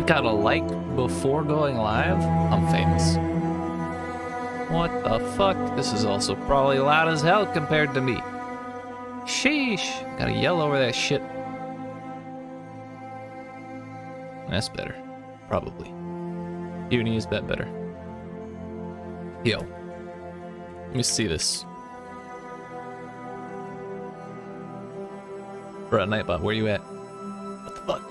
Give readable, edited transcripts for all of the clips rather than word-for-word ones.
got a like before going live, I'm famous. What the fuck? This is also probably loud as hell compared to me. Sheesh. Gotta yell over that shit. That's better. Probably. Uni is that better. Yo. Let me see this. Bruh, Nightbot, where you at? What the fuck?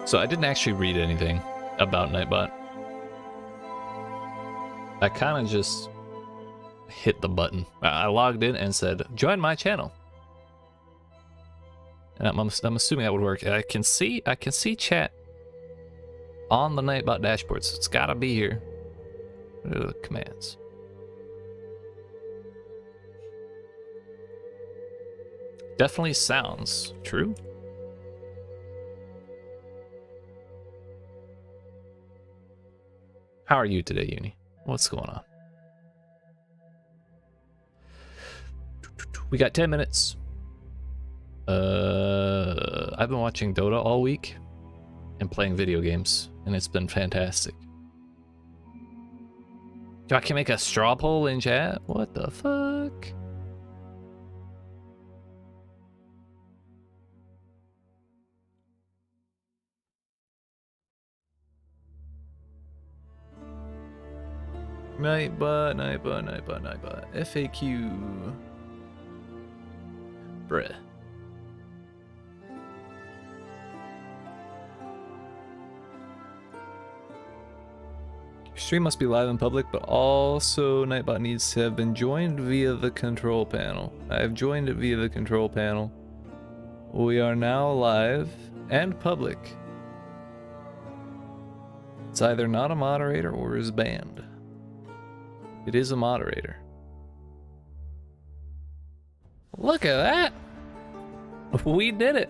So I didn't actually read anything about Nightbot. I kind of just hit the button. I logged in and said, join my channel. And I'm assuming that would work. I can see chat on the Nightbot dashboard, so it's gotta be here. What are the commands? Definitely sounds true. How are you today, Uni? What's going on? We got 10 minutes. I've been watching Dota all week and playing video games, and it's been fantastic. I can make a straw poll in chat? What the fuck? Nightbot. FAQ. Bruh. Your stream must be live in public, but also Nightbot needs to have been joined via the control panel. I have joined it via the control panel. We are now live and public. It's either not a moderator or is banned. It is a moderator. Look at that! We did it!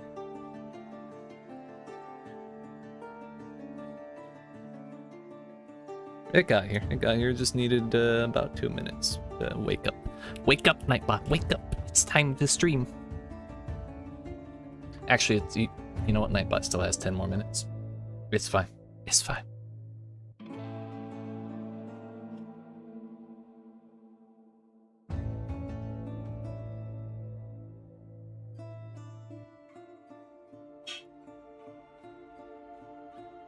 It got here. It got here. Just needed about 2 minutes to wake up. Wake up, Nightbot. Wake up. It's time to stream. Actually, it's, you know what? Nightbot still has 10 more minutes. It's fine. It's fine.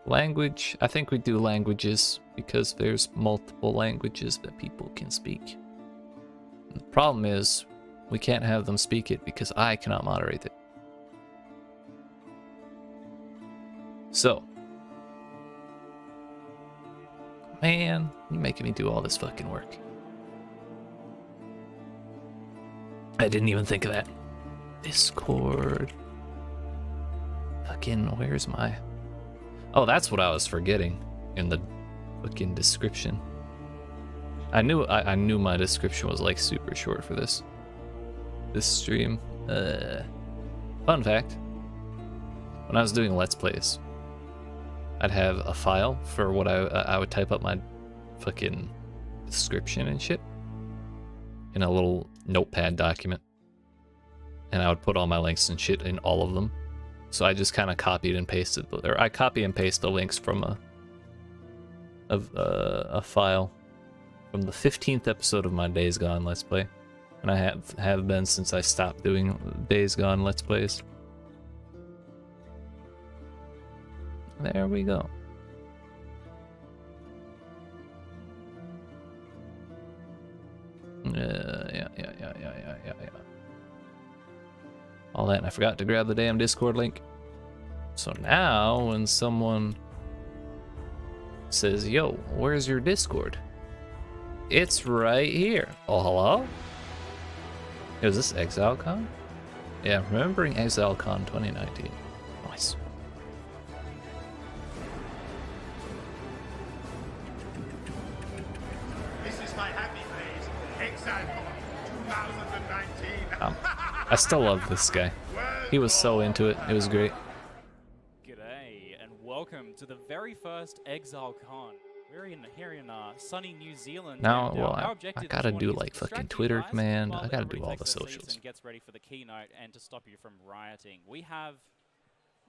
Language, I think we do languages because there's multiple languages that people can speak. The problem is we can't have them speak it because I cannot moderate it. So, man, you're making me do all this fucking work. I didn't even think of that. Discord. Fucking, where's my... Oh, that's what I was forgetting in the fucking description. I knew my description was like super short for this stream. Fun fact: when I was doing Let's Plays, I'd have a file for what I would type up my fucking description and shit in a little notepad document, and I would put all my links and shit in all of them. So I just kind of copied and pasted, or I copy and paste the links from a file from the 15th episode of my Days Gone Let's Play, and I have been since I stopped doing Days Gone Let's Plays. There we go. Yeah. All that, and I forgot to grab the damn Discord link. So now, when someone says, yo, where's your Discord? It's right here. Oh, hello? Is this ExileCon? Yeah, remembering ExileCon 2019. Nice. This is my happy place, ExileCon 2019. I still love this guy. He was so into it. It was great. G'day, and welcome to the very first ExileCon. We're here in sunny New Zealand. Now, and, well, our I objective gotta this morning do is to like fucking distract you Twitter guys command. while I gotta everybody do all the takes their seats socials. and gets ready for the keynote and to stop you from rioting. We have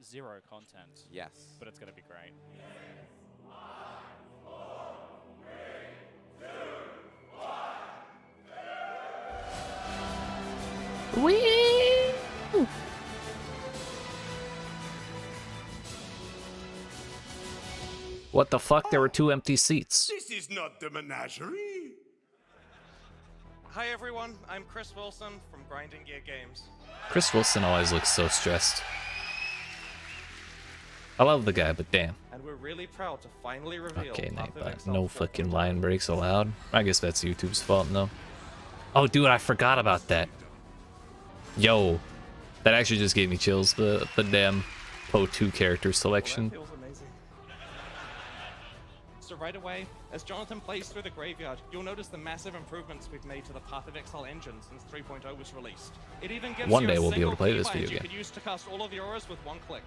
0 content. Yes. But it's going to be great. Whee! What the fuck? There were 2 empty seats. This is not the menagerie. Hi everyone, I'm Chris Wilson from Grinding Gear Games. Chris Wilson always looks so stressed. I love the guy, but damn. And we're really proud to finally reveal Okay, Path Nate, of but Exile no 4. fucking line breaks allowed. I guess that's YouTube's fault, though. Oh, dude, I forgot about that. Yo, that actually just gave me chills. The damn Po 2 character selection. Well, that feels amazing. So right away, as Jonathan plays through the graveyard, you'll notice the massive improvements we've made to the Path of Exile engine since 3.0 was released. It even gives One you day a we'll be able to single play this keybind video you game. can use to cast all of your auras with 1 click.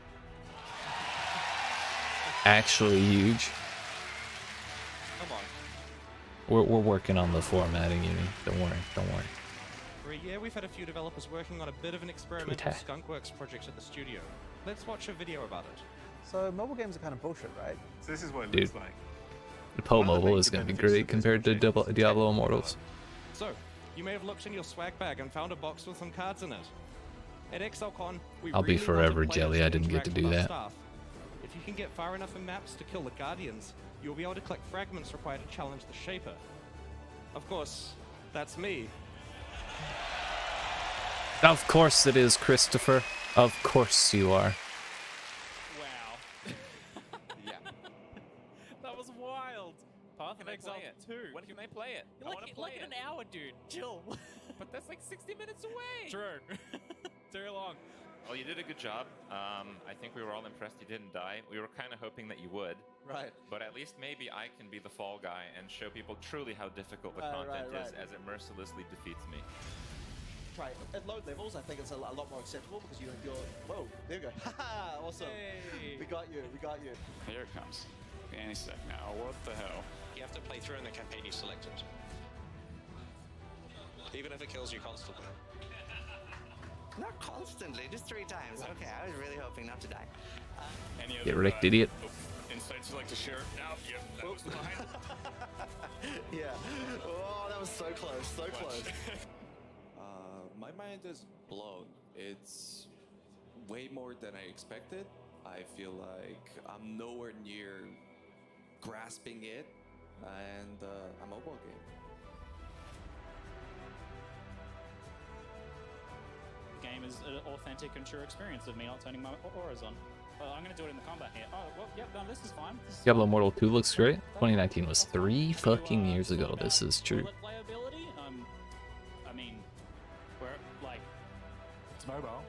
Actually huge. Come on. We're working on the formatting, you mean? Don't worry, don't worry. For a year, we've had a few developers working on a bit of an experimental Twitter. Skunkworks project at the studio. Let's watch a video about it. So mobile games are kind of bullshit, right? So this is what it Dude. looks like. The Po One of the Mobile major is going to be benefits great of this compared to project is Diablo the Immortals. So, you may have looked in your swag bag and found a box with some cards in it. At ExileCon, we I'll be really forever wanted players jelly I to didn't get to interact do with our that. staff. If you can get far enough in maps to kill the Guardians, you'll be able to collect fragments required to challenge the Shaper. Of course, that's me. Of course it is, Christopher. Of course you are. Wow. Yeah. That was wild. Path of Can I Exile play it? 2. When can I play it? I want to play Like it. an hour, dude. Chill. But that's like 60 minutes away. True. Too long. Well, you did a good job. I think we were all impressed you didn't die. We were kind of hoping that you would. Right. But at least maybe I can be the fall guy and show people truly how difficult the Right, content right, is right. as it mercilessly defeats me. Right, at low levels, I think it's a lot more acceptable because you're. Whoa, there you go. Haha, awesome. Hey. We got you. Here it comes. Any sec now. What the hell? You have to play through in the campaign you selected. Even if it kills you constantly. Not constantly, just 3 times. Okay, I was really hoping not to die. Any Get other, wrecked, idiot. insights you'd like to share? Now, yep, that was mine. Yeah. Oh, that was so close, so close. My mind is blown. It's way more than I expected. I feel like I'm nowhere near grasping it, and a mobile game. The game is an authentic and true experience of me not turning my auras on. I'm going to do it in the combat here. Oh, well, yep, no, this is fine. This is Diablo Immortal 2 looks great. 2019 was 3 fucking years ago. This is true. bullet playability. I mean, we're like, it's mobile.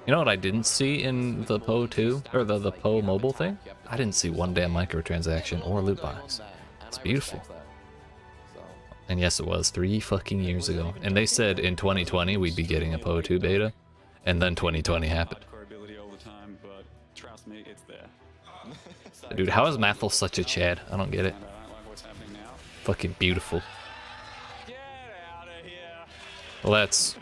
You know what I didn't see in the Po 2 or the Po mobile thing? I didn't see one damn microtransaction or loot box. It's beautiful. And yes, it was 3 fucking years ago. And they said in 2020 we'd be getting a Po 2 beta, and then 2020 happened. Hardcore ability all the time, but trust me, it's there. Dude, how is Mathel such a Chad? I don't get it. And I don't like what's happening now. Fucking beautiful. Get out of here. Well, that's...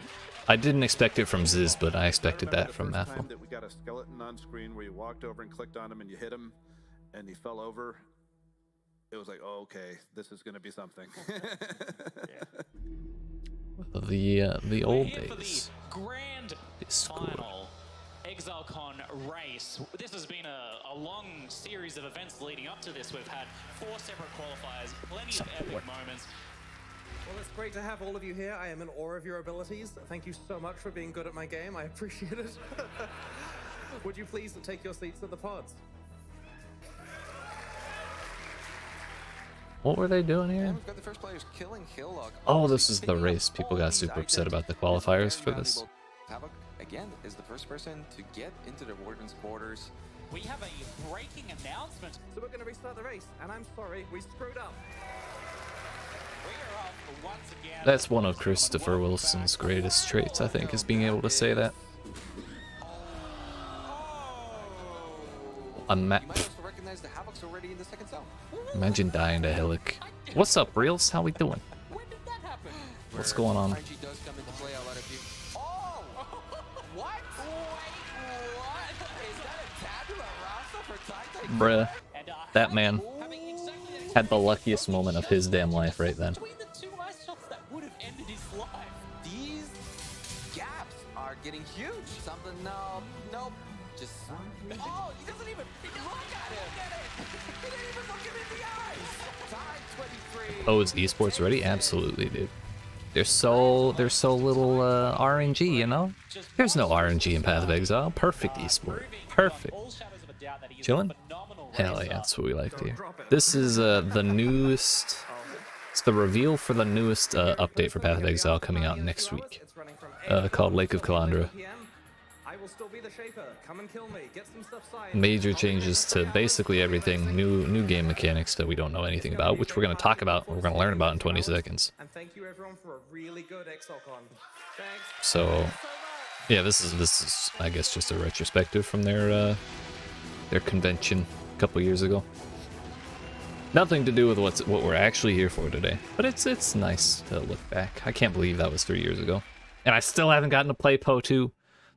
I didn't expect it from Ziz, but I expected that from The first time Mathel. that we got a skeleton on screen where you walked over and clicked on him and you hit him and he fell over. It was like, oh, okay, this is gonna be something. The old We're here for days. the grand Discord. final ExileCon race. This has been a long series of events leading up to this. We've had 4 separate qualifiers, plenty of epic moments. Well, it's great to have all of you here. I am in awe of your abilities. Thank you so much for being good at my game. I appreciate it. Would you please take your seats at the pods? What were they doing here? And we've got the first players killing Hillock. Oh, this is the race. People got super upset about the qualifiers for this. Havoc, again, is the first person to get into the Warden's quarters. We have a breaking announcement. So we're going to restart the race, and I'm sorry, we screwed up. We are up once again. That's one of Christopher Wilson's greatest traits, I think, is being able to say that. Oh. A ma- You might also recognize recognize the Havoc's already in the second zone. Imagine dying to Helic. What's up, Reels? How we doing? When did that happen? What's going on? RNG does come into play. A lot of people. Oh! What? Wait, what? Is that a tabula rasa for Titan? Bruh. And, That man having exactly that had the luckiest moment of his damn life right then. between the two ice shots that would have ended his life. These gaps are getting huge. Something, no, nope. Just. Oh, he doesn't even look at him. He didn't even look him in the eyes. Time 23. Oh, is esports ready? Absolutely, dude. There's so little RNG, you know? There's no RNG in Path of Exile. Perfect esport. Perfect. Chillin'? Hell yeah, that's what we like to hear. This is the newest. It's the reveal for the newest update for Path of Exile coming out next week, called Lake of Kalandra. I will still be the Shaper. Come and kill me. Get some stuff signed. Major changes to basically everything, new game mechanics that we don't know anything about, which we're going to talk about, we're going to learn about in 20 seconds. And thank you everyone for a really good ExileCon. Thanks. So, yeah, this is I guess just a retrospective from their convention a couple years ago. Nothing to do with what we're actually here for today, but it's nice to look back. I can't believe that was 3 years ago, and I still haven't gotten to play Po 2.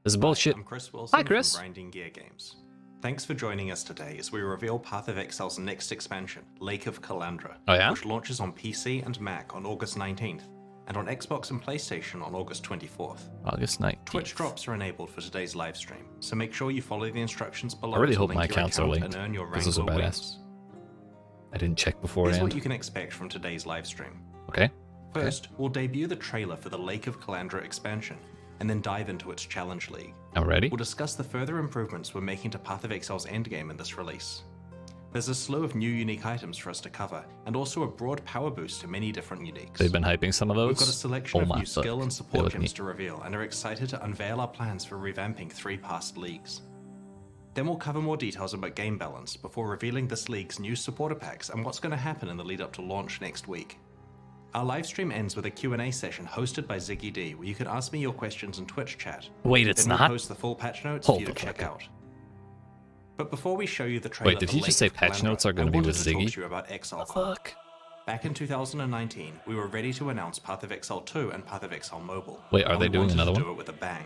This is bullshit. I'm Chris Wilson. Hi, Chris. From Grinding Gear Games. Thanks for joining us today as we reveal Path of Exile's next expansion, Lake of Kalandra, Oh, yeah? which launches on PC and Mac on August 19th, and on Xbox and PlayStation on August 24th. August 19th. Twitch drops are enabled for today's live stream, so make sure you follow the instructions below. I really to hope link my your accounts are account linked, and earn your 'cause those are Wrangler badass. wins. I didn't check Here's beforehand. what you can expect from today's live stream. Okay. First, we'll debut the trailer for the Lake of Kalandra expansion, and then dive into its challenge league. I'm ready. We'll discuss the further improvements we're making to Path of Exile's endgame in this release. There's a slew of new unique items for us to cover, and also a broad power boost to many different uniques. They've been hyping some of those. We've got a selection Oh of my new skill fuck. and They support look gems neat. to reveal, and are excited to unveil our plans for revamping 3 past leagues. Then we'll cover more details about game balance before revealing this league's new supporter packs and what's going to happen in the lead up to launch next week. Our live stream ends with a Q&A session hosted by Ziggy D, where you can ask me your questions in Twitch chat. Wait, it's then we'll not? post the full patch notes Hold for you to the check fuck up. out. But before we show you the trailer Wait, did for he just say Lake of patch Kalandra, notes are going I to be wanted with to talk Ziggy? to you about ExileCon. Fuck. Back in 2019, we were ready to announce Path of Exile 2 and Path of Exile Mobile. Wait, are and they we doing wanted another to one? do it with a bang.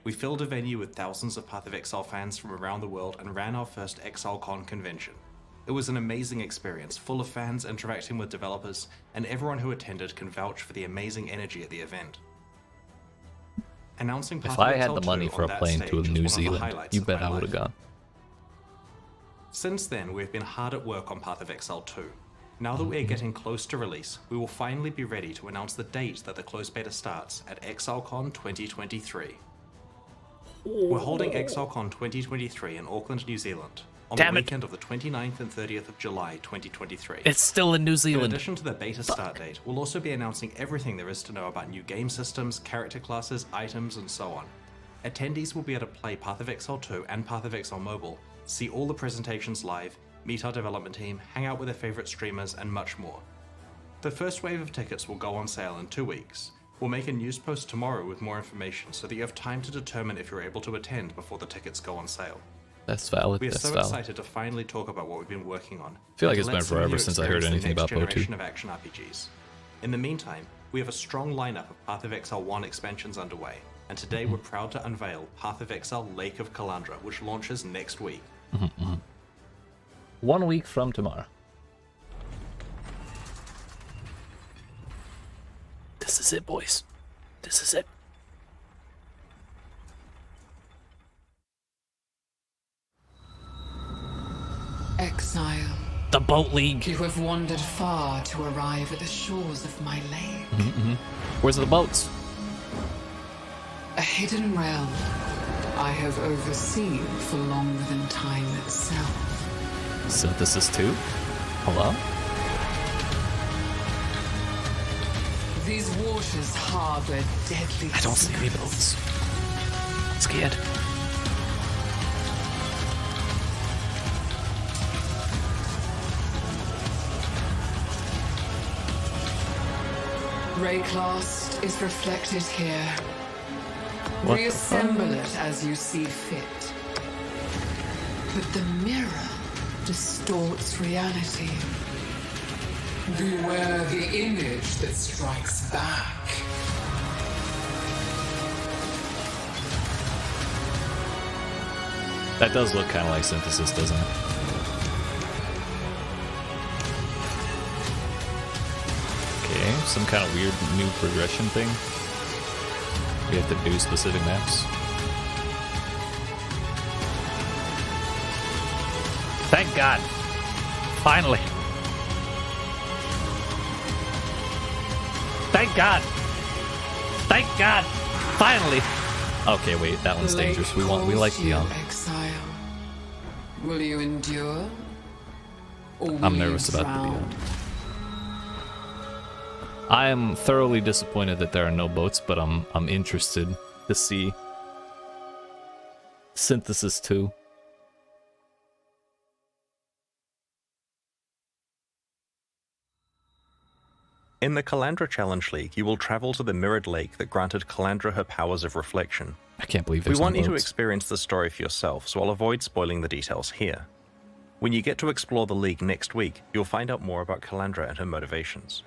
We filled a venue with thousands of Path of Exile fans from around the world and ran our first ExileCon convention. It was an amazing experience, full of fans interacting with developers, and everyone who attended can vouch for the amazing energy at the event. Announcing Path If of I had Exile the money 2 for a on that plane stage to was one New of the Zealand, highlights you of bet my I would have life. gone. Since then, we've been hard at work on Path of Exile 2. Now that we're getting close to release, we will finally be ready to announce the date that the closed beta starts at ExileCon 2023. We're holding ExileCon 2023 in Auckland, New Zealand, on Damn the it. weekend of the 29th and 30th of July 2023. It's still in New In Zealand. addition to the beta start date, we'll also be announcing everything there is to know about new game systems, character classes, items, and so on. Attendees will be able to play Path of Exile 2 and Path of Exile Mobile, see all the presentations live, meet our development team, hang out with their favorite streamers, and much more. The first wave of tickets will go on sale in 2 weeks. We'll make a news post tomorrow with more information so that you have time to determine if you're able to attend before the tickets go on sale. That's valid. We are That's so valid. excited to finally talk about what we've been working on. I feel like and it's to been let some of forever you since I heard experience the anything next about Po 2. generation of action RPGs. In the meantime, we have a strong lineup of Path of Exile 1 expansions underway, and today we're proud to unveil Path of Exile Lake of Kalandra, which launches next week. 1 week from tomorrow. This is it, boys. This is it. Exile. The boat league. You have wandered far to arrive at the shores of my lake. Where's the boats? A hidden realm I have overseen for longer than time itself. Synthesis 2? Hello? These waters harbor deadly I don't see any boats. I'm scared. Rayclast is reflected here. What the Reassemble it as you see fit. But the mirror distorts reality. Beware the image that strikes back. That does look kind of like Synthesis, doesn't it? Okay, some kind of weird new progression thing. We have to do specific maps. Thank God! Finally! Thank God! Thank God! Finally! Okay, wait, that one's dangerous. We like Beyond. Exile. Will you endure? Or will I'm nervous you about the drown? Beyond. I am thoroughly disappointed that there are no boats, but I'm interested to see Synthesis 2. In the Kalandra Challenge League, you will travel to the mirrored lake that granted Kalandra her powers of reflection. I can't believe We there's want no you to boats. experience the story for yourself, so I'll avoid spoiling the details here. When you get to explore the league next week, you'll find out more about Kalandra and her motivations.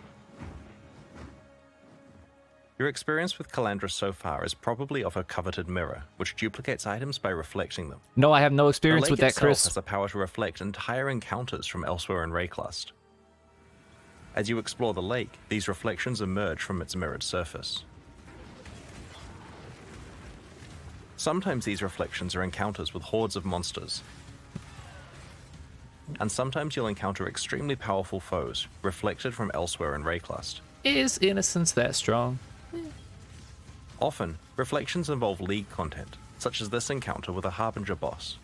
Your experience with Kalandra so far is probably of her coveted mirror, which duplicates items by reflecting them. No, I have no experience the lake with that, itself Chris. has the power to reflect entire encounters from elsewhere in Rayclust. As you explore the lake, these reflections emerge from its mirrored surface. Sometimes these reflections are encounters with hordes of monsters, and sometimes you'll encounter extremely powerful foes, reflected from elsewhere in Rayclust. Is innocence that strong? Often, reflections involve league content, such as this encounter with a Harbinger boss.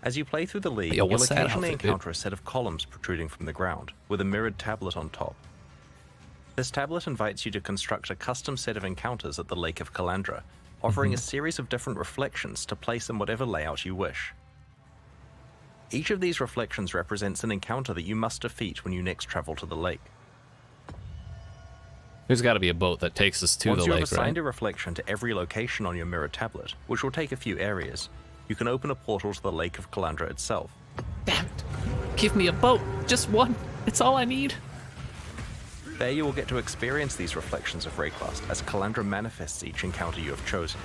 As you play through the league, Yo, you'll what's that occasionally outfit, dude? encounter a set of columns protruding from the ground, with a mirrored tablet on top. This tablet invites you to construct a custom set of encounters at the Lake of Kalandra, offering a series of different reflections to place in whatever layout you wish. Each of these reflections represents an encounter that you must defeat when you next travel to the lake. There's got to be a boat that takes us to Once the you have lake, assigned right? a reflection to every location on your mirror tablet, which will take a few areas, you can open a portal to the Lake of Kalandra itself. Damn it. Give me a boat. Just one. It's all I need. There you will get to experience these reflections of Rayclust as Kalandra manifests each encounter you have chosen.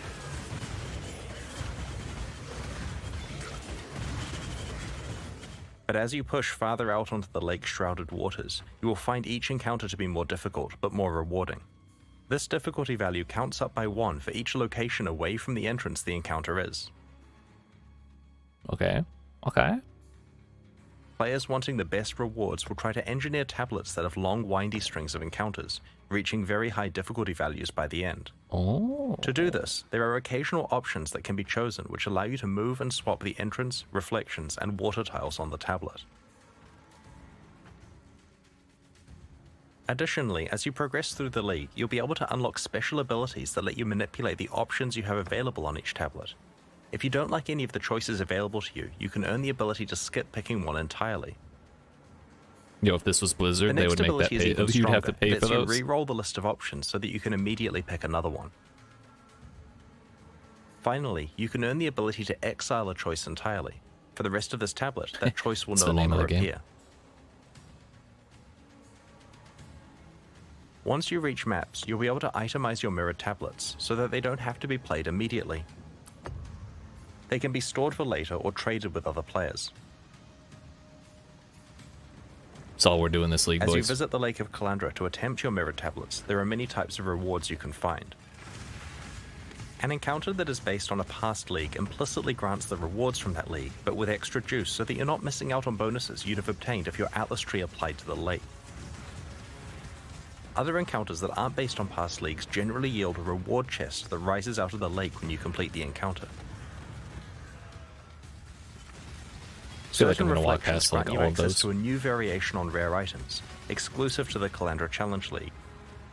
But as you push farther out onto the lake's shrouded waters, you will find each encounter to be more difficult, but more rewarding. This difficulty value counts up by 1 for each location away from the entrance the encounter is. Okay. Okay. Players wanting the best rewards will try to engineer tablets that have long, windy strings of encounters, reaching very high difficulty values by the end. Oh. To do this, there are occasional options that can be chosen which allow you to move and swap the entrance, reflections, and water tiles on the tablet. Additionally, as you progress through the league, you'll be able to unlock special abilities that let you manipulate the options you have available on each tablet. If you don't like any of the choices available to you, you can earn the ability to skip picking one entirely. Yo, if this was Blizzard, they would make that pay. You'd have to pay for You those. re-roll the list of options so that you can immediately pick another one. Finally, you can earn the ability to exile a choice entirely. For the rest of this tablet, that choice will It's no the name of longer the game. appear. Once you reach maps, you'll be able to itemize your mirrored tablets so that they don't have to be played immediately. They can be stored for later or traded with other players. That's all we're doing this league, As boys. you visit the Lake of Kalandra to attempt your mirrored tablets, there are many types of rewards you can find. An encounter that is based on a past league implicitly grants the rewards from that league, but with extra juice so that you're not missing out on bonuses you'd have obtained if your Atlas tree applied to the lake. Other encounters that aren't based on past leagues generally yield a reward chest that rises out of the lake when you complete the encounter. I feel like I'm Certain gonna walk reflections past, like, grant you all of access those. to a new variation on rare items, exclusive to the Kalandra Challenge League.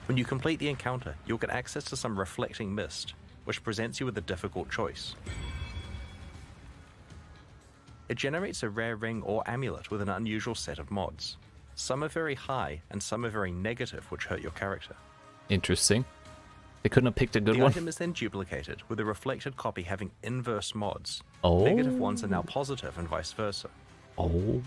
When you complete the encounter, you'll get access to some reflecting mist, which presents you with a difficult choice. It generates a rare ring or amulet with an unusual set of mods. Some are very high, and some are very negative, which hurt your character. Interesting. They couldn't have picked a good the one. item is then duplicated, with the reflected copy having inverse mods. Oh. Negative ones are now positive and vice versa. Oh.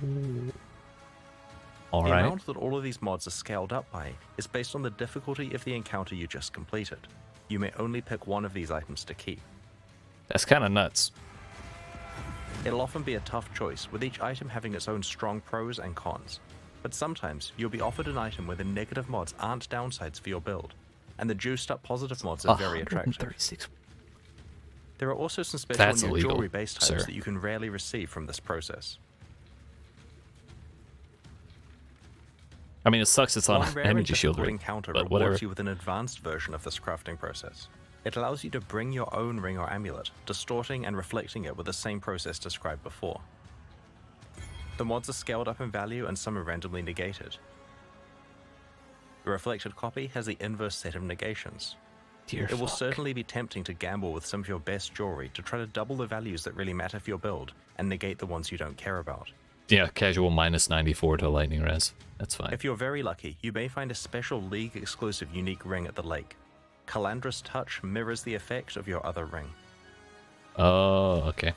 All the right. amount that all of these mods are scaled up by is based on the difficulty of the encounter you just completed. You may only pick one of these items to keep. That's kind of nuts. It'll often be a tough choice, with each item having its own strong pros and cons. But sometimes, you'll be offered an item where the negative mods aren't downsides for your build, and the juiced up positive mods are very attractive. 136. There are also some special That's new illegal, jewelry-based types sir. that you can rarely receive from this process. I mean, it sucks it's on One rare energy and shield difficult ring, encounter but rewards whatever. you with an advanced version of this crafting process. It allows you to bring your own ring or amulet, distorting and reflecting it with the same process described before. The mods are scaled up in value and some are randomly negated. The reflected copy has the inverse set of negations. Dear it will fuck. certainly be tempting to gamble with some of your best jewelry to try to double the values that really matter for your build and negate the ones you don't care about. Yeah, casual minus 94 to lightning res. That's fine. If you're very lucky, you may find a special League-exclusive unique ring at the lake. Kalandra's touch mirrors the effect of your other ring. Oh, okay.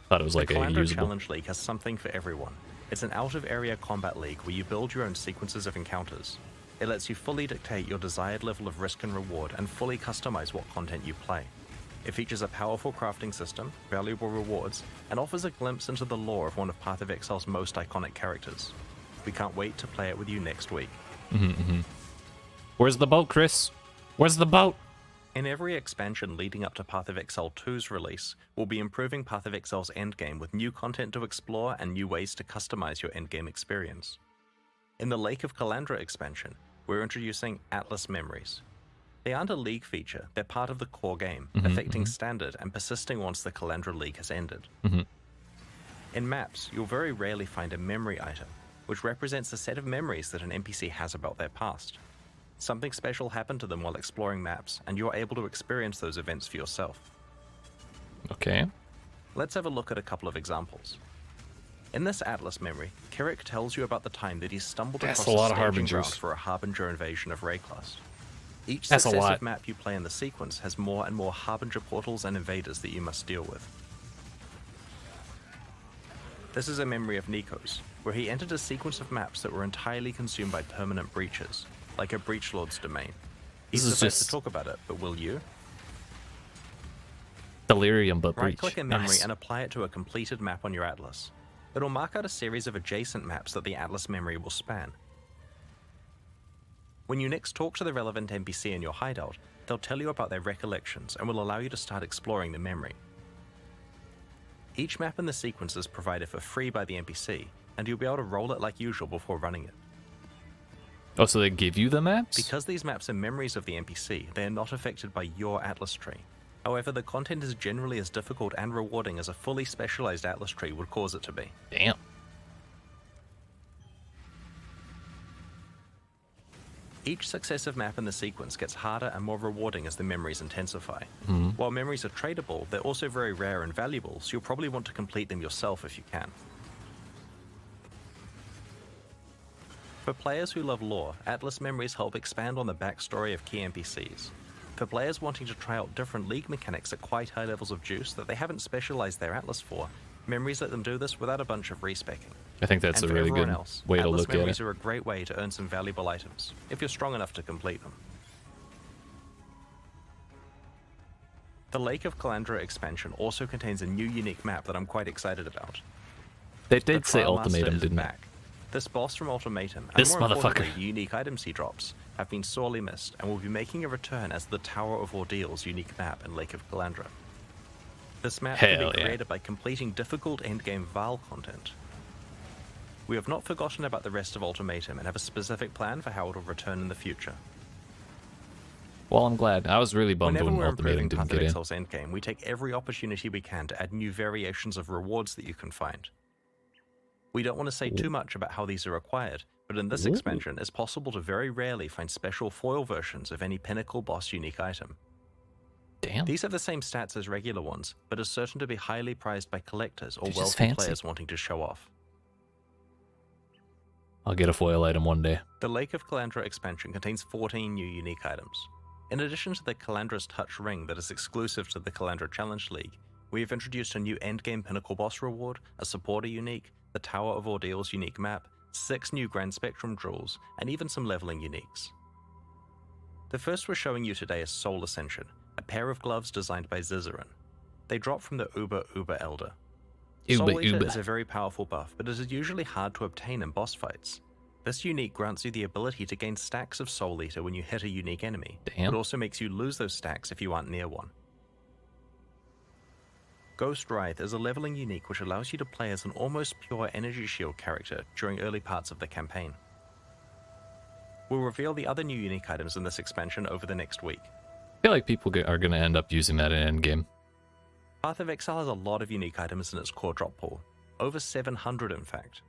Thought it was like the a Kalandra usable. Challenge League has something for everyone. It's an out-of-area combat league where you build your own sequences of encounters. It lets you fully dictate your desired level of risk and reward and fully customize what content you play. It features a powerful crafting system, valuable rewards, and offers a glimpse into the lore of one of Path of Exile's most iconic characters. We can't wait to play it with you next week. Where's the boat, Chris? Where's the boat? In every expansion leading up to Path of Exile 2's release, we'll be improving Path of Exile's endgame with new content to explore and new ways to customize your endgame experience. In the Lake of Kalandra expansion, we're introducing Atlas Memories. They aren't a League feature, they're part of the core game, affecting standard and persisting once the Kalandra League has ended. In maps, you'll very rarely find a memory item, which represents a set of memories that an NPC has about their past. Something special happened to them while exploring maps, and you're able to experience those events for yourself. Okay. Let's have a look at a couple of examples. In this Atlas memory, Kirik tells you about the time that he stumbled That's across a lot of staging Harbingers. ground for a Harbinger invasion of Rayclust. Each That's a successive lot. map you play in the sequence has more and more Harbinger portals and invaders that you must deal with. This is a memory of Nikos, where he entered a sequence of maps that were entirely consumed by permanent breaches, like a Breach Lord's domain. He's This is the first just- to talk about it, but will you? Delirium, but breach. Right-click a memory Nice. and apply it to a completed map on your atlas. It'll mark out a series of adjacent maps that the atlas memory will span. When you next talk to the relevant NPC in your hideout, they'll tell you about their recollections and will allow you to start exploring the memory. Each map in the sequence is provided for free by the NPC, and you'll be able to roll it like usual before running it. Oh, so they give you the maps? Because these maps are memories of the NPC, they are not affected by your atlas tree. However, the content is generally as difficult and rewarding as a fully specialized atlas tree would cause it to be. Damn. Each successive map in the sequence gets harder and more rewarding as the memories intensify. While memories are tradable, they're also very rare and valuable, so you'll probably want to complete them yourself if you can. For players who love lore, Atlas memories help expand on the backstory of key NPCs. For players wanting to try out different League mechanics at quite high levels of juice that they haven't specialized their Atlas for, memories let them do this without a bunch of respecking. I think that's And a for really everyone good else, way to Atlas look at memories it. are a great way to earn some valuable items, if you're strong enough to complete them. The Lake of Kalandra expansion also contains a new unique map that I'm quite excited about. They did The say Trial Master ultimatum, is didn't they? back. This boss from Ultimatum, and This more importantly, motherfucker. the unique items he drops, have been sorely missed and will be making a return as the Tower of Ordeal's unique map in Lake of Kalandra. This map can Hell be yeah. created by completing difficult endgame Val content. We have not forgotten about the rest of Ultimatum and have a specific plan for how it will return in the future. Well, I'm glad. I was really bummed Whenever when we're ultimatum improving didn't Path of get in. Exile's endgame, we take every opportunity we can to add new variations of rewards that you can find. We don't want to say too much about how these are acquired, but in this Ooh. expansion, it's possible to very rarely find special foil versions of any pinnacle boss unique item. Damn. These have the same stats as regular ones, but are certain to be highly prized by collectors or They're just wealthy fancy. players wanting to show off. I'll get a foil item one day. The Lake of Kalandra expansion contains 14 new unique items. In addition to the Kalandra's Touch ring that is exclusive to the Kalandra Challenge League, we have introduced a new endgame Pinnacle boss reward, a supporter unique, the Tower of Ordeals unique map, 6 new Grand Spectrum jewels, and even some leveling uniques. The first we're showing you today is Soul Ascension, a pair of gloves designed by Zizaran. They drop from the Uber Elder. Soul Eater is a very powerful buff, but it is usually hard to obtain in boss fights. This unique grants you the ability to gain stacks of Soul Eater when you hit a unique enemy, but also makes you lose those stacks if you aren't near one. Ghost Wraith is a leveling unique which allows you to play as an almost pure energy shield character during early parts of the campaign. We'll reveal the other new unique items in this expansion over the next week. I feel like people are going to end up using that in endgame. Path of Exile has a lot of unique items in its core drop pool, over 700 in fact.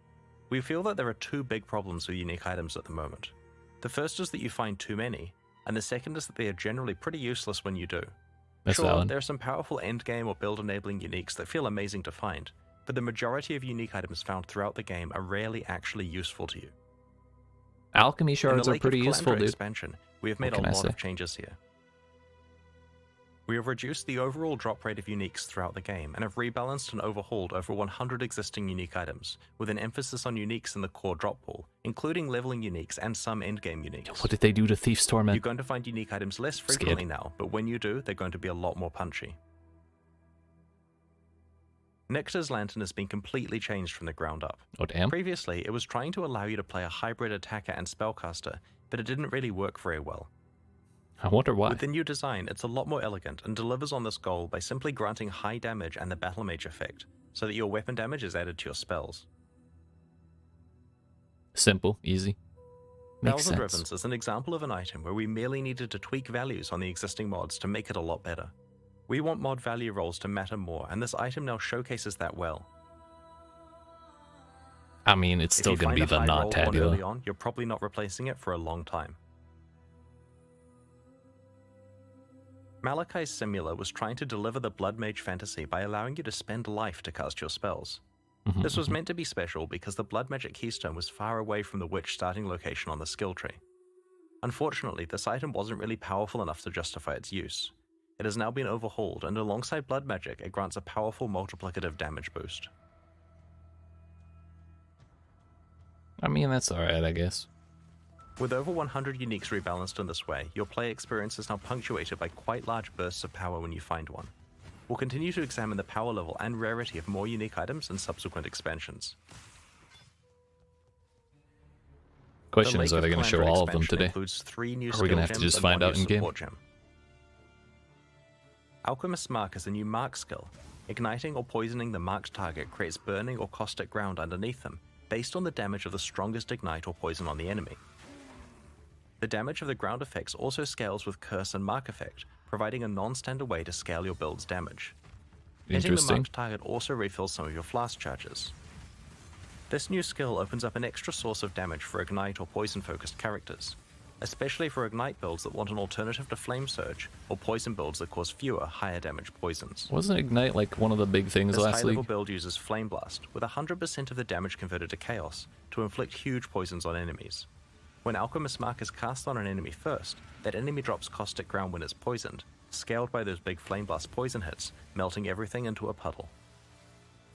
We feel that there are 2 big problems with unique items at the moment. The first is that you find too many, and the second is that they are generally pretty useless when you do. That's sure, valid. there are some powerful endgame or build-enabling uniques that feel amazing to find, but the majority of unique items found throughout the game are rarely actually useful to you. Alchemy shards are pretty useful, dude. Expansion, we have made a lot of changes here. We have reduced the overall drop rate of uniques throughout the game and have rebalanced and overhauled over 100 existing unique items, with an emphasis on uniques in the core drop pool, including leveling uniques and some endgame uniques. What did they do to Thief's Torment? You're going to find unique items less frequently now, but when you do, they're going to be a lot more punchy. Nectar's Lantern has been completely changed from the ground up. Oh damn. Previously, it was trying to allow you to play a hybrid attacker and spellcaster, but it didn't really work very well. I wonder why. With the new design, it's a lot more elegant and delivers on this goal by simply granting high damage and the Battle Mage effect, so that your weapon damage is added to your spells. Simple, easy. Makes Bells sense. and Ribbons is an example of an item where we merely needed to tweak values on the existing mods to make it a lot better. We want mod value rolls to matter more, and this item now showcases that well. I mean, it's still going to be the not tabular. Early on, you're probably not replacing it for a long time. Malachi's Simula was trying to deliver the Blood Mage fantasy by allowing you to spend life to cast your spells. This was meant to be special because the Blood Magic Keystone was far away from the Witch starting location on the skill tree. Unfortunately, this item wasn't really powerful enough to justify its use. It has now been overhauled, and alongside Blood Magic, it grants a powerful multiplicative damage boost. I mean, that's alright, I guess. With over 100 uniques rebalanced in this way, your play experience is now punctuated by quite large bursts of power when you find one. We'll continue to examine the power level and rarity of more unique items in subsequent expansions. Question is, are they going to show all of them today? Includes 3 new or are we going to have to just find out in game? Alchemist's Mark is a new mark skill. Igniting or poisoning the marked target creates burning or caustic ground underneath them, based on the damage of the strongest ignite or poison on the enemy. The damage of the ground effects also scales with Curse and Mark effect, providing a non-standard way to scale your build's damage. Hitting the marked target also refills some of your flask charges. This new skill opens up an extra source of damage for Ignite or Poison-focused characters, especially for Ignite builds that want an alternative to Flame Surge, or Poison builds that cause fewer, higher damage poisons. Wasn't Ignite like one of the big things last This high-level league? build uses Flame Blast, with 100% of the damage converted to Chaos, to inflict huge poisons on enemies. When Alchemist's Mark is cast on an enemy first, that enemy drops caustic ground when it's poisoned, scaled by those big Flame Blast poison hits, melting everything into a puddle.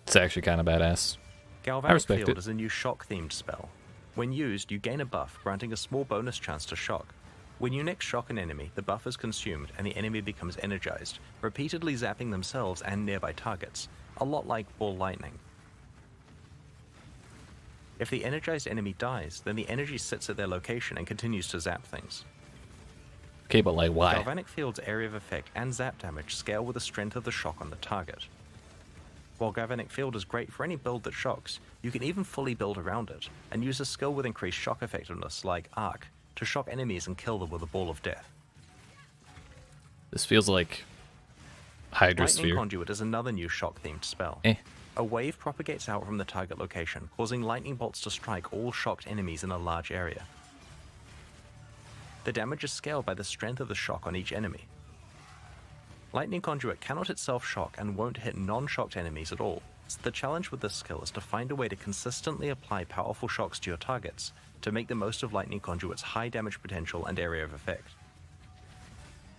It's actually kind of badass. Galvanic Field is a new shock-themed spell. When used, you gain a buff, granting a small bonus chance to shock. When you next shock an enemy, the buff is consumed and the enemy becomes energized, repeatedly zapping themselves and nearby targets, a lot like Ball Lightning. If the energized enemy dies, then the energy sits at their location and continues to zap things. Okay, but like why? Galvanic Field's area of effect and zap damage scale with the strength of the shock on the target. While Galvanic Field is great for any build that shocks, you can even fully build around it, and use a skill with increased shock effectiveness like Arc to shock enemies and kill them with a ball of death. This feels like Hydrosphere. Lightning Conduit is another new shock-themed spell. A wave propagates out from the target location, causing lightning bolts to strike all shocked enemies in a large area. The damage is scaled by the strength of the shock on each enemy. Lightning Conduit cannot itself shock and won't hit non-shocked enemies at all, so the challenge with this skill is to find a way to consistently apply powerful shocks to your targets to make the most of Lightning Conduit's high damage potential and area of effect.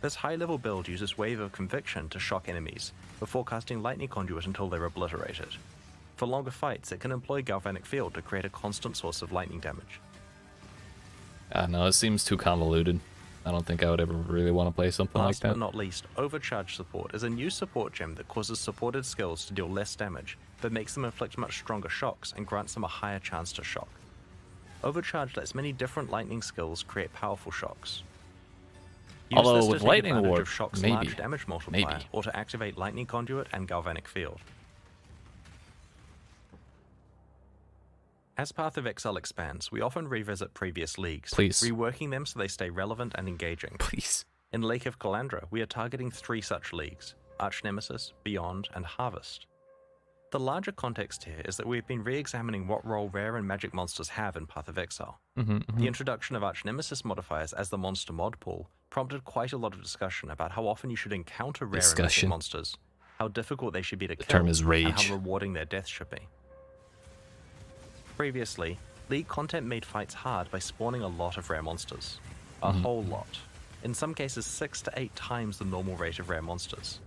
This high-level build uses Wave of Conviction to shock enemies, before casting Lightning Conduit until they're obliterated. For longer fights, it can employ Galvanic Field to create a constant source of lightning damage. No, it seems too convoluted. I don't think I would ever really want to play something like Last that. but not least, Overcharge Support is a new support gem that causes supported skills to deal less damage, but makes them inflict much stronger shocks and grants them a higher chance to shock. Overcharge lets many different lightning skills create powerful shocks. Use Although this to with take Lightning advantage Ward, of Shock's maybe. large damage multiplier, or to activate Lightning Conduit and Galvanic Field. As Path of Exile expands, we often revisit previous leagues, reworking them so they stay relevant and engaging. Please. In Lake of Kalandra, we are targeting 3 such leagues: Arch Nemesis, Beyond, and Harvest. The larger context here is that we've been re-examining what role rare and magic monsters have in Path of Exile. The introduction of Arch Nemesis modifiers as the monster mod pool prompted quite a lot of discussion about how often you should encounter rare and magic monsters, how difficult they should be to kill, term is rage. and how rewarding their death should be. Previously, League content made fights hard by spawning a lot of rare monsters. A whole lot. In some cases 6 to 8 times the normal rate of rare monsters.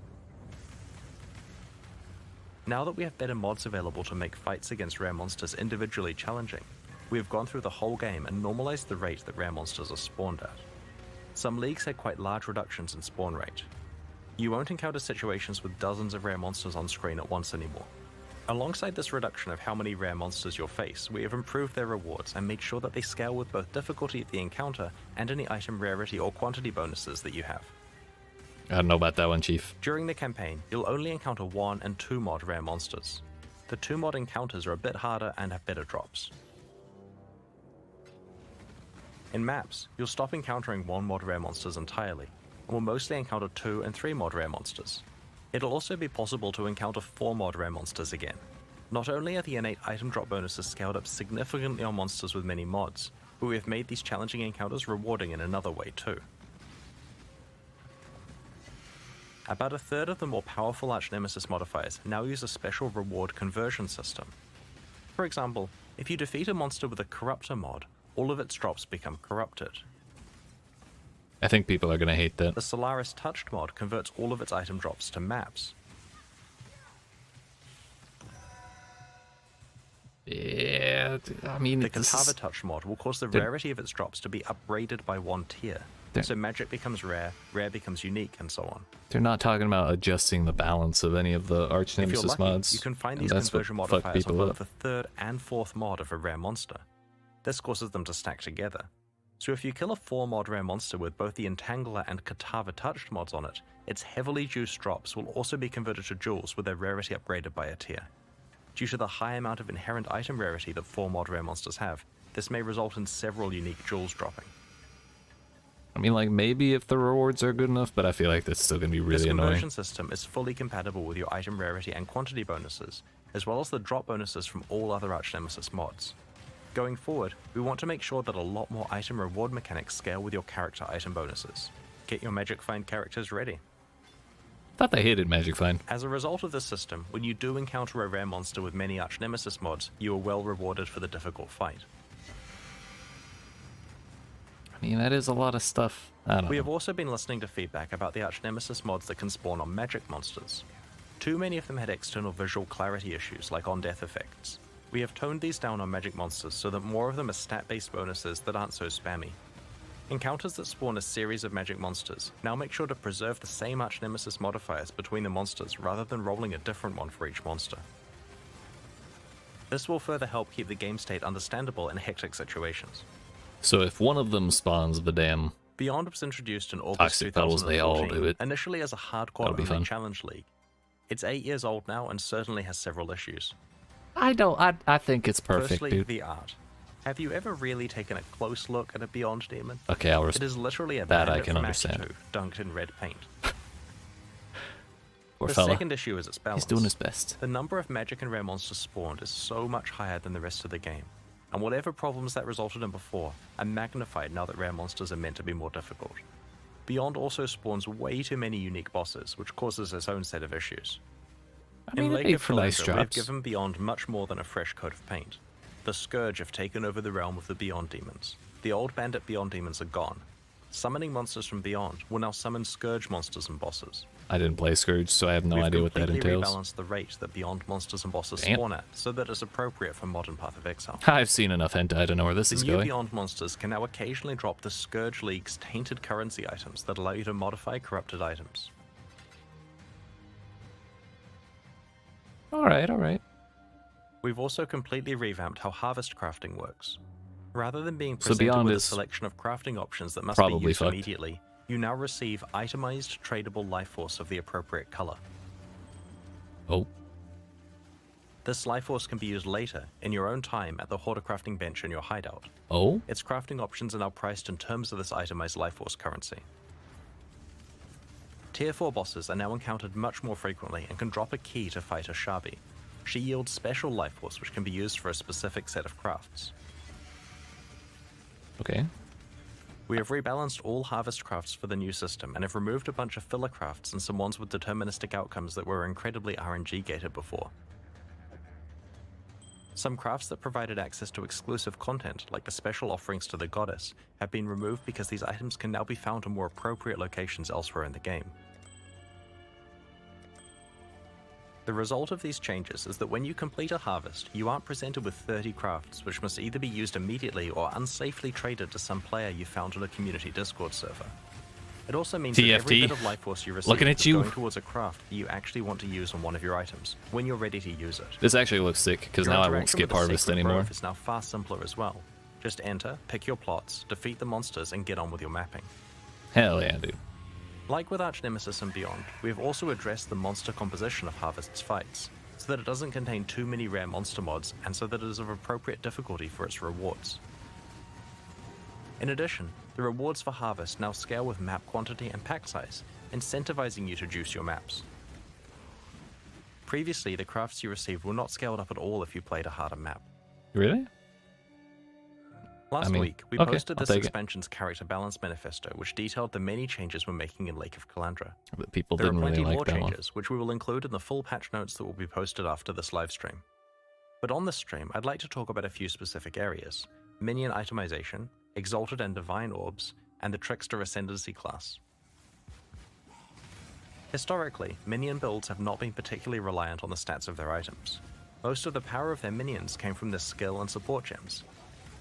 Now that we have better mods available to make fights against rare monsters individually challenging, we have gone through the whole game and normalized the rate that rare monsters are spawned at. Some leagues had quite large reductions in spawn rate. You won't encounter situations with dozens of rare monsters on screen at once anymore. Alongside this reduction of how many rare monsters you'll face, we have improved their rewards and made sure that they scale with both difficulty of the encounter and any item rarity or quantity bonuses that you have. I don't know about that one, Chief. During the campaign, you'll only encounter 1 and 2 mod rare monsters. The 2 mod encounters are a bit harder and have better drops. In maps, you'll stop encountering 1 mod rare monsters entirely, and will mostly encounter 2 and 3 mod rare monsters. It'll also be possible to encounter 4 mod rare monsters again. Not only are the innate item drop bonuses scaled up significantly on monsters with many mods, but we have made these challenging encounters rewarding in another way too. About a third of the more powerful Arch Nemesis modifiers now use a special reward conversion system. For example, if you defeat a monster with a Corruptor mod, all of its drops become corrupted. I think people are going to hate that. The Solaris Touched mod converts all of its item drops to maps. Yeah, I mean, the Katava Touch mod will cause the rarity of its drops to be upgraded by 1 tier. So magic becomes rare, rare becomes unique, and so on. They're not talking about adjusting the balance of any of the Arch If you're Nemesis lucky, mods. you can find and these that's conversion what fucked modifiers on people both up. the 3rd and 4th mod of a rare monster. This causes them to stack together. So if you kill a 4 mod rare monster with both the Entangler and Katava Touched mods on it, its heavily juiced drops will also be converted to jewels with their rarity upgraded by a tier. Due to the high amount of inherent item rarity that 4 mod rare monsters have, this may result in several unique jewels dropping. I mean, like, maybe if the rewards are good enough, but I feel like that's still going to be really This annoying. conversion system is fully compatible with your item rarity and quantity bonuses, as well as the drop bonuses from all other Arch Nemesis mods. Going forward, we want to make sure that a lot more item reward mechanics scale with your character item bonuses. Get your Magic Find characters ready. Thought they hated Magic Find. As a result of this system, when you do encounter a rare monster with many Arch Nemesis mods, you are well rewarded for the difficult fight. I mean, that is a lot of stuff. I don't We know. have also been listening to feedback about the Arch Nemesis mods that can spawn on magic monsters. Too many of them had external visual clarity issues, like on-death effects. We have toned these down on magic monsters so that more of them are stat-based bonuses that aren't so spammy. Encounters that spawn a series of magic monsters now make sure to preserve the same Arch Nemesis modifiers between the monsters rather than rolling a different one for each monster. This will further help keep the game state understandable in hectic situations. So if one of them spawns the damn Beyond was introduced in August toxic puddles, they all 2014, do it. initially as a hardcore That'll be only fun. challenge league. It's 8 years old now and certainly has several issues. I think it's perfect, Firstly, dude. the art. Have you ever really taken a close look at a Beyond demon? Okay, I'll It is literally a that I bandit can from understand. Act 2, dunked in red paint. Poor The fella. second issue is its balance. He's doing his best. The number of magic and rare monsters spawned is so much higher than the rest of the game, and whatever problems that resulted in before are magnified now that rare monsters are meant to be more difficult. Beyond also spawns way too many unique bosses, which causes its own set of issues. I mean, In it Lake made of for nice Kalandra, we've drops. given Beyond much more than a fresh coat of paint. The Scourge have taken over the realm of the Beyond demons. The old bandit Beyond demons are gone. Summoning monsters from beyond will now summon Scourge monsters and bosses. I didn't play Scourge, so I have no We've idea what that completely entails. rebalanced the rate that beyond monsters and bosses Damn. spawn at, so that it's appropriate for modern Path of Exile. I've seen enough hentai to know where this The is new going. Beyond monsters can now occasionally drop the Scourge League's tainted currency items that allow you to modify corrupted items. Alright, alright. We've also completely revamped how harvest crafting works. Rather than being So presented Beyond with a is selection of crafting options that must probably be used fucked. immediately, you now receive itemized tradable life force of the appropriate color. Oh. This life force can be used later, in your own time, at the hoarder crafting bench in your hideout. Oh? Its crafting options are now priced in terms of this itemized life force currency. Tier 4 bosses are now encountered much more frequently and can drop a key to fight a Shabi. She yields special life force which can be used for a specific set of crafts. Okay. We have rebalanced all harvest crafts for the new system and have removed a bunch of filler crafts and some ones with deterministic outcomes that were incredibly RNG gated before. Some crafts that provided access to exclusive content, like the special offerings to the goddess, have been removed because these items can now be found in more appropriate locations elsewhere in the game. The result of these changes is that when you complete a harvest, you aren't presented with 30 crafts which must either be used immediately or unsafely traded to some player you found on a community Discord server. It also means that every bit of life force you receive Looking at is you. going towards a craft that you actually want to use on one of your items, when you're ready to use it. This actually looks sick, because Your now I won't interaction skip with the harvest Sacred anymore. Grove is now far simpler as well. Just enter, pick your plots, defeat the monsters, and get on with your mapping. Hell yeah, dude. Like with Arch Nemesis and beyond, we have also addressed the monster composition of Harvest's fights, so that it doesn't contain too many rare monster mods, and so that it is of appropriate difficulty for its rewards. In addition, the rewards for Harvest now scale with map quantity and pack size, incentivizing you to juice your maps. Previously, the crafts you received were not scaled up at all if you played a harder map. Really? Last week, we okay, posted I'll this take it. expansion's character balance manifesto, which detailed the many changes we're making in Lake of Kalandra. But people There are didn't plenty really more like that one. changes, which we will include in the full patch notes that will be posted after this livestream. But on this stream, I'd like to talk about a few specific areas: minion itemization, exalted and divine orbs, and the trickster ascendancy class. Historically, minion builds have not been particularly reliant on the stats of their items. Most of the power of their minions came from their skill and support gems.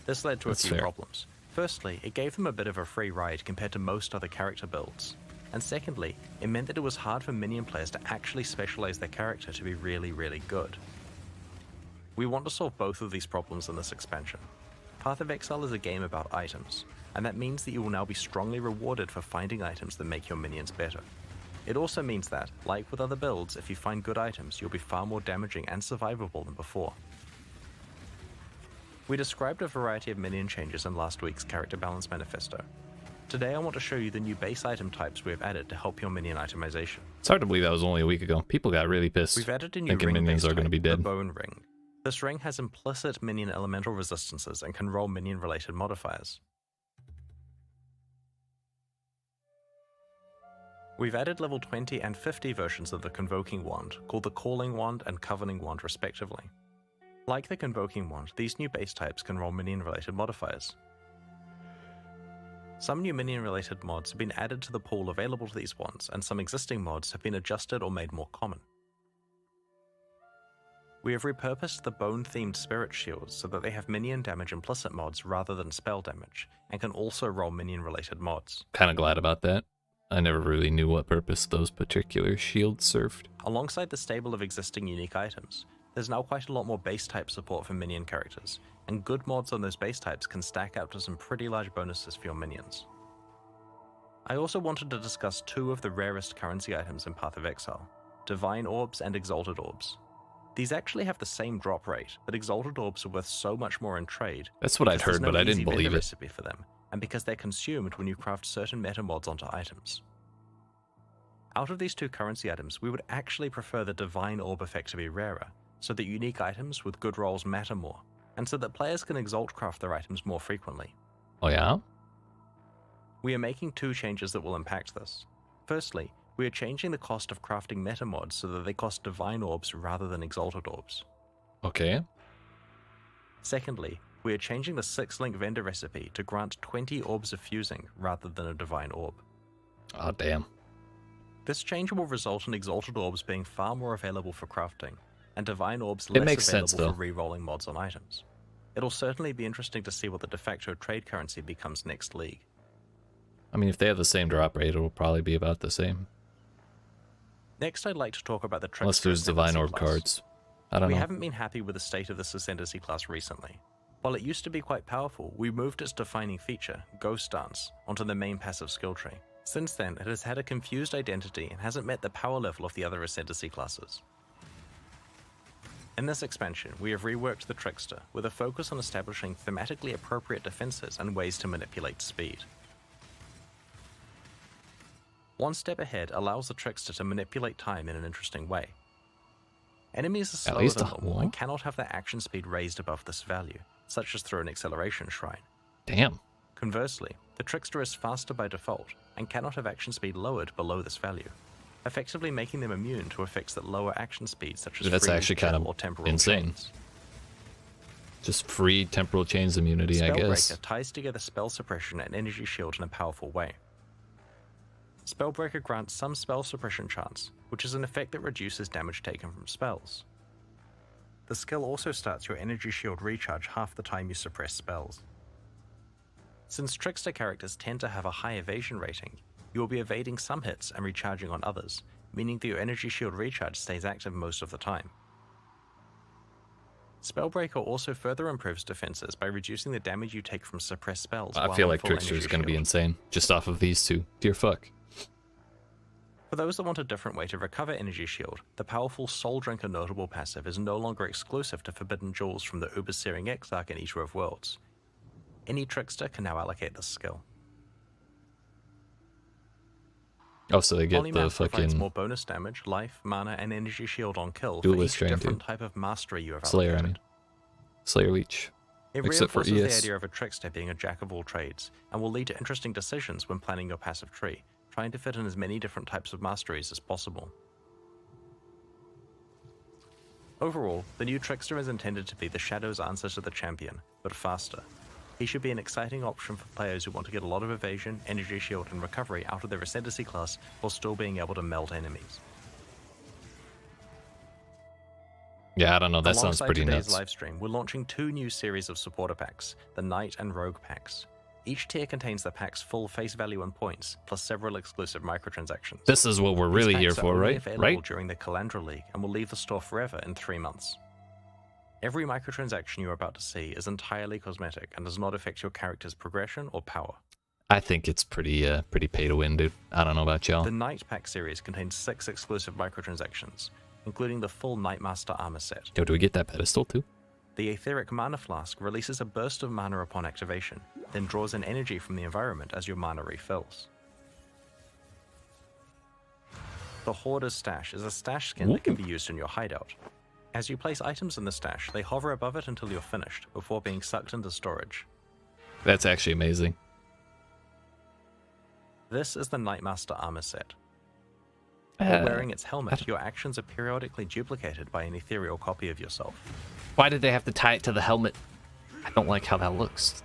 This led to That's a few fair. problems. Firstly, it gave them a bit of a free ride compared to most other character builds. And secondly, it meant that it was hard for minion players to actually specialize their character to be really, really good. We want to solve both of these problems in this expansion. Path of Exile is a game about items, and that means that you will now be strongly rewarded for finding items that make your minions better. It also means that, like with other builds, if you find good items, you'll be far more damaging and survivable than before. We described a variety of minion changes in last week's Character Balance Manifesto. Today I want to show you the new base item types we have added to help your minion itemization. It's hard to believe that was only a week ago. People got really pissed. We've added a new thinking ring minions base are going to type, be the dead. Bone Ring. This ring has implicit minion elemental resistances and can roll minion-related modifiers. We've added level 20 and 50 versions of the Convoking Wand, called the Calling Wand and Covening Wand respectively. Like the Convoking Wand, these new base types can roll minion-related modifiers. Some new minion-related mods have been added to the pool available to these wands, and some existing mods have been adjusted or made more common. We have repurposed the bone-themed spirit shields so that they have minion damage implicit mods rather than spell damage, and can also roll minion-related mods. Kind of glad about that. I never really knew what purpose those particular shields served. Alongside the stable of existing unique items, there's now quite a lot more base type support for minion characters, and good mods on those base types can stack up to some pretty large bonuses for your minions. I also wanted to discuss two of the rarest currency items in Path of Exile, Divine Orbs and Exalted Orbs. These actually have the same drop rate, but Exalted Orbs are worth so much more in trade. That's what I'd because there's heard, no but I easy didn't vendor believe it. recipe for them, and because they're consumed when you craft certain meta mods onto items. Out of these two currency items, we would actually prefer the Divine Orb effect to be rarer, so that unique items with good rolls matter more, and so that players can exalt craft their items more frequently. Oh yeah? We are making two changes that will impact this. Firstly, we are changing the cost of crafting meta mods so that they cost Divine Orbs rather than Exalted Orbs. Okay. Secondly, We are changing the 6-link vendor recipe to grant 20 orbs of fusing rather than a divine orb. Oh, damn. This change will result in exalted orbs being far more available for crafting, and divine orbs It less makes available sense, though. for re-rolling mods on items. It'll certainly be interesting to see what the de facto trade currency becomes next league. I mean, if they have the same drop rate, it'll probably be about the same. Next, I'd like to talk about the Trickster Unless there's divine Ascendancy orb class. cards. I don't We know. haven't been happy with the state of this Ascendancy class recently. While it used to be quite powerful, we moved its defining feature, Ghost Dance, onto the main passive skill tree. Since then, it has had a confused identity and hasn't met the power level of the other Ascendancy classes. In this expansion, we have reworked the Trickster, with a focus on establishing thematically appropriate defenses and ways to manipulate speed. One step ahead allows the Trickster to manipulate time in an interesting way. Enemies are slower least than a normal what? and cannot have their action speed raised above this value, such as through an acceleration shrine. Damn. Conversely, the Trickster is faster by default and cannot have action speed lowered below this value, effectively making them immune to effects that lower action speed, such as That's freeze, actually kind chill, of or temporal insane. chains. Just free temporal chains immunity, I guess. Spellbreaker ties together spell suppression and energy shield in a powerful way. Spellbreaker grants some spell suppression chance, which is an effect that reduces damage taken from spells. The skill also starts your energy shield recharge half the time you suppress spells. Since Trickster characters tend to have a high evasion rating, you will be evading some hits and recharging on others, meaning that your energy shield recharge stays active most of the time. Spellbreaker also further improves defenses by reducing the damage you take from suppressed spells. I while feel on like full Trickster is energy going to be shield. insane, just off of these two. Dear fuck. For those that want a different way to recover energy shield, the powerful Soul Drinker notable passive is no longer exclusive to Forbidden Jewels from the Uber-Searing Exarch and Eater of Worlds. Any Trickster can now allocate this skill. Oh, so they get the Polymath provides fucking more bonus damage, life, mana, and energy shield on kill for Duelist each strain, different too. type of mastery you have Slayer, I allocated. mean. Slayer Leech. It Except for reinforces the ES. idea of a Trickster being a jack of all trades, and will lead to interesting decisions when planning your passive tree, trying to fit in as many different types of masteries as possible. Overall, the new Trickster is intended to be the Shadow's answer to the Champion, but faster. He should be an exciting option for players who want to get a lot of evasion, energy shield, and recovery out of their Ascendancy class while still being able to melt enemies. Yeah, I don't know. That sounds Alongside pretty today's nuts. livestream, we're launching 2 new series of supporter packs, the Knight and Rogue packs. Each tier contains the pack's full face value and points, plus several exclusive microtransactions. This is what we're These really packs here are for, only right? available Right? during the Kalandra League and will leave the store forever in 3 months. Every microtransaction you are about to see is entirely cosmetic and does not affect your character's progression or power. I think it's pretty pay to win, dude. I don't know about y'all. The Knight Pack series contains 6 exclusive microtransactions, including the full Knightmaster armor set. Yo, do we get that pedestal too? The Aetheric Mana Flask releases a burst of mana upon activation, then draws in energy from the environment as your mana refills. The Hoarder's Stash is a stash skin that can be used in your hideout. As you place items in the stash, they hover above it until you're finished, before being sucked into storage. That's actually amazing. This is the Knightmaster armor set. While wearing its helmet, your actions are periodically duplicated by an ethereal copy of yourself. Why did they have to tie it to the helmet? I don't like how that looks.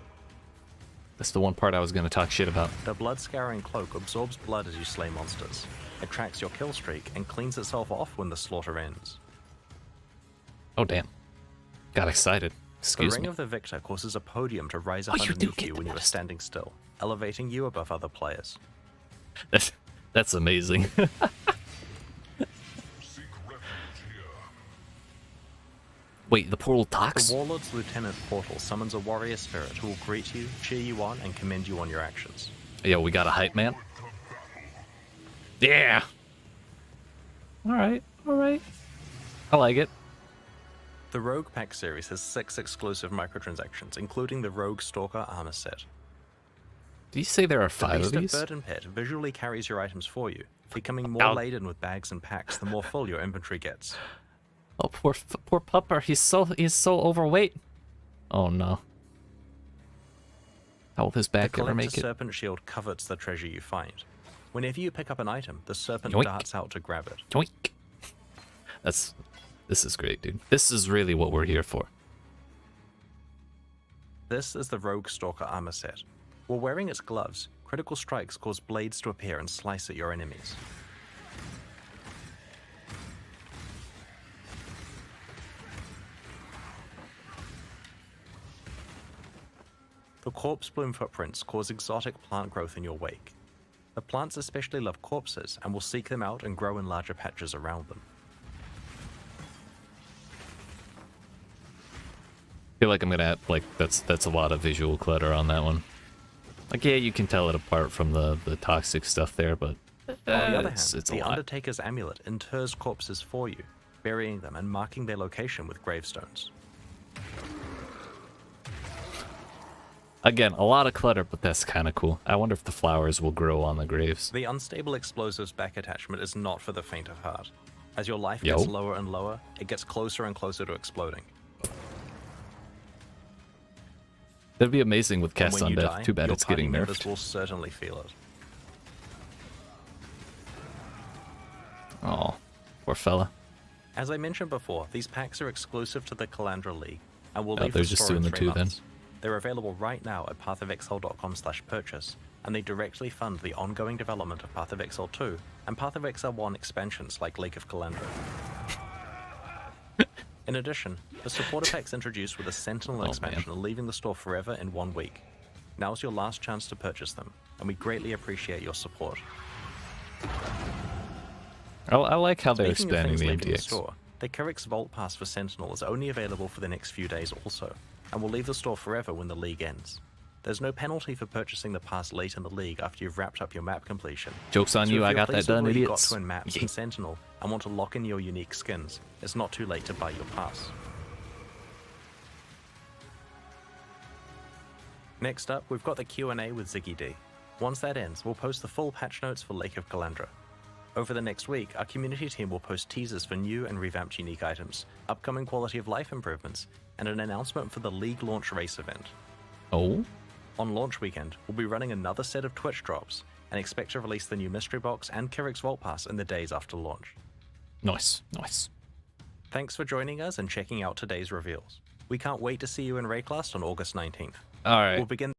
That's the one part I was going to talk shit about. The Blood-Scouring Cloak absorbs blood as you slay monsters. It tracks your kill streak and cleans itself off when the slaughter ends. Oh, damn. Got excited. Excuse The Ring me. of the Victor causes a podium to rise Oh, up you do underneath get you the when you are pedestal. standing still, elevating you above other players. That's amazing. Wait, the portal talks? The Warlord's Lieutenant Portal summons a warrior spirit who will greet you, cheer you on, and commend you on your actions. Yo, we got a hype man. Yeah. Alright, alright. I like it. The Rogue Pack series has 6 exclusive microtransactions, including the Rogue Stalker armor set. Did you say there are The 5 Beast of these? Burden Pit visually carries your items for you, becoming more Ow. laden with bags and packs the more full your inventory gets. Oh, poor pupper. He's so overweight. Oh no. How will his The back ever Collector make it? Serpent Shield covets the treasure you find. Whenever you pick up an item, the serpent Yoink. darts out to grab it. Yoink. This is great, dude. This is really what we're here for. This is the Rogue Stalker armor set. While wearing its gloves, critical strikes cause blades to appear and slice at your enemies. The corpse bloom footprints cause exotic plant growth in your wake. The plants especially love corpses and will seek them out and grow in larger patches around them. I feel like I'm gonna have, like, that's a lot of visual clutter on that one. Like, yeah, you can tell it apart from the toxic stuff there, but On the other hand, it's the a lot. Undertaker's amulet inters corpses for you, burying them and marking their location with gravestones. Again, a lot of clutter, but that's kind of cool. I wonder if the flowers will grow on the graves. The unstable explosives back attachment is not for the faint of heart. As your life Yo. gets lower and lower, it gets closer and closer to exploding. That'd be amazing with And Cast when on you Death. die, Too bad your it's party getting members nerfed. will certainly feel it. Oh, poor fella. As I mentioned before, these packs are exclusive to the Kalandra League, and will Oh, leave they're the just store in doing the 3 two then. months. They're available right now at pathofexile.com/purchase, and they directly fund the ongoing development of Path of Exile 2 and Path of Exile 1 expansions like Lake of Kalandra. In addition, the supporter packs introduced with a Sentinel expansion are leaving the store forever in 1 week. Now's your last chance to purchase them, and we greatly appreciate your support. I like how they're Speaking of expanding things the leaving the MTX. store, the Kyrix Vault Pass for Sentinel is only available for the next few days also, and will leave the store forever when the league ends. There's no penalty for purchasing the pass late in the league after you've wrapped up your map completion. Joke's on So you, if I you're got that pleased with done, where you idiots. got to in maps Yeah. and Sentinel and want to lock in your unique skins, it's not too late to buy your pass. Next up, we've got the Q&A with Ziggy D. Once that ends, we'll post the full patch notes for Lake of Kalandra. Over the next week, our community team will post teasers for new and revamped unique items, upcoming quality of life improvements, and an announcement for the League launch race event. Oh? On launch weekend, we'll be running another set of Twitch drops, and expect to release the new Mystery Box and Kyrix Vault Pass in the days after launch. Nice, nice. Thanks for joining us and checking out today's reveals. We can't wait to see you in Rayclast on August 19th. All right. We'll begin.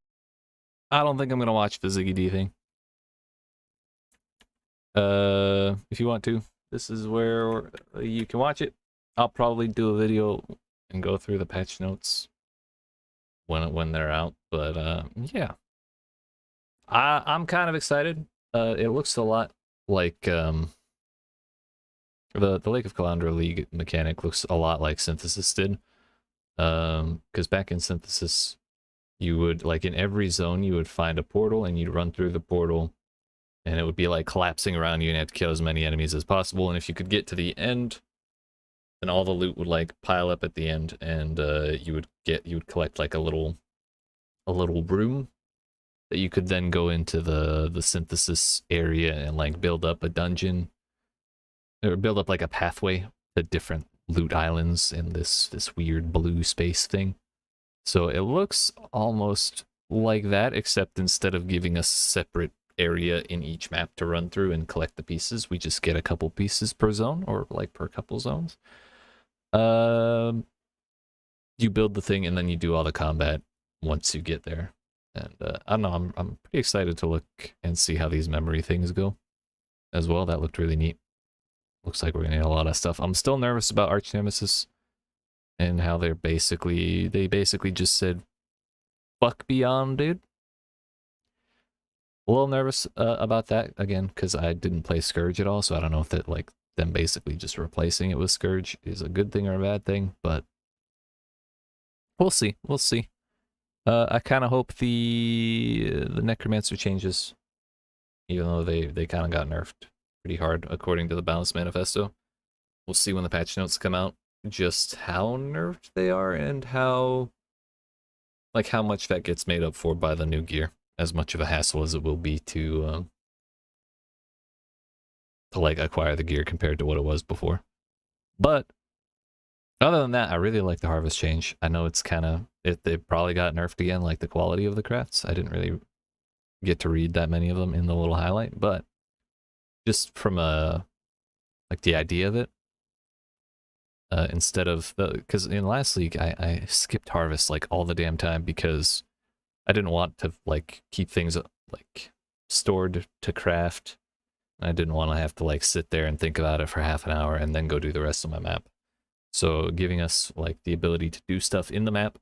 I don't think I'm gonna watch the Ziggy D thing. If you want to, this is where you can watch it. I'll probably do a video and go through the patch notes when they're out. But yeah, I'm kind of excited. It looks a lot like the Lake of Kalandra League mechanic looks a lot like Synthesis did. Because back in Synthesis, you would, like, in every zone you would find a portal and you'd run through the portal and it would be like collapsing around you and you have to kill as many enemies as possible. And if you could get to the end, then all the loot would like pile up at the end, and you would collect like a little room that you could then go into the Synthesis area and like build up a dungeon or build up like a pathway to different loot islands in this weird blue space thing. So it looks almost like that, except instead of giving us separate area in each map to run through and collect the pieces, we just get a couple pieces per zone, or like per couple zones. You build the thing and then you do all the combat once you get there. And I don't know, I'm pretty excited to look and see how these memory things go as well. That looked really neat. Looks like we're gonna get a lot of stuff. I'm still nervous about Arch Nemesis and how they basically just said fuck Beyond, dude. A little nervous about that, again, because I didn't play Scourge at all, so I don't know if that, like, them basically just replacing it with Scourge is a good thing or a bad thing, but we'll see. We'll see. I kind of hope the Necromancer changes, even though they kind of got nerfed pretty hard according to the Balance Manifesto. We'll see when the patch notes come out just how nerfed they are and how much that gets made up for by the new gear. As much of a hassle as it will be to like acquire the gear compared to what it was before. But other than that, I really like the harvest change. I know it's kind of they probably got nerfed again, like the quality of the crafts. I didn't really get to read that many of them in the little highlight, but just from like the idea of it, instead of because in last league I skipped harvest like all the damn time because I didn't want to like keep things like stored to craft. I didn't want to have to like sit there and think about it for half an hour and then go do the rest of my map. So giving us like the ability to do stuff in the map,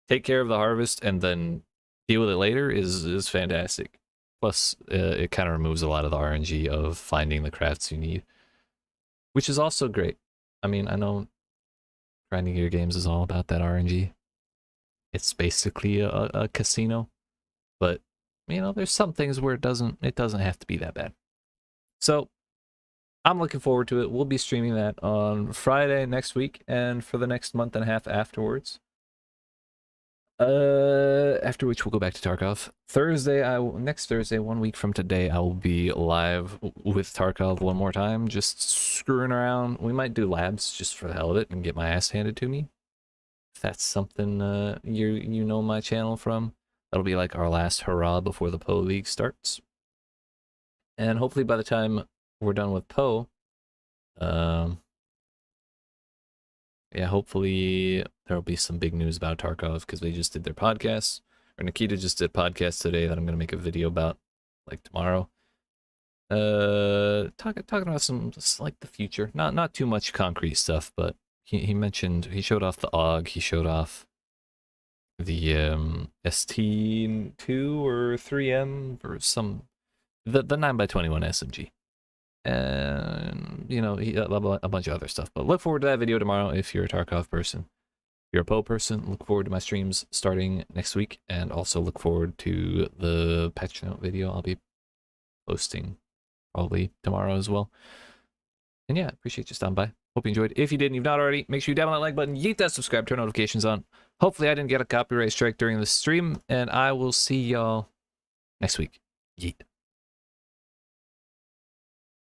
take care of the harvest, and then deal with it later is fantastic. Plus, it kind of removes a lot of the RNG of finding the crafts you need, which is also great. I mean, I know grinding your games is all about that RNG. It's basically a casino, but you know, there's some things where it doesn't have to be that bad. So I'm looking forward to it. We'll be streaming that on Friday next week and for the next month and a half afterwards. After which we'll go back to Tarkov. Next Thursday, 1 week from today, I will be live with Tarkov one more time, just screwing around. We might do labs just for the hell of it and get my ass handed to me. If that's something you know my channel from, that'll be like our last hurrah before the PO League starts. And hopefully by the time we're done with PO, yeah, hopefully there'll be some big news about Tarkov because they just did their podcast. Or Nikita just did a podcast today that I'm gonna make a video about like tomorrow. Talking about some like the future. Not too much concrete stuff, but he mentioned, he showed off the AUG, he showed off the ST2 or 3M or some the 9x21 SMG. And you know, a bunch of other stuff. But look forward to that video tomorrow if you're a Tarkov person. If you're a PO person, look forward to my streams starting next week, and also look forward to the patch note video I'll be posting probably tomorrow as well. And yeah, appreciate you stopping by. Hope you enjoyed. If you did and you've not already, make sure you down on that like button, yeet that subscribe, turn notifications on. Hopefully I didn't get a copyright strike during the stream, and I will see y'all next week. Yeet.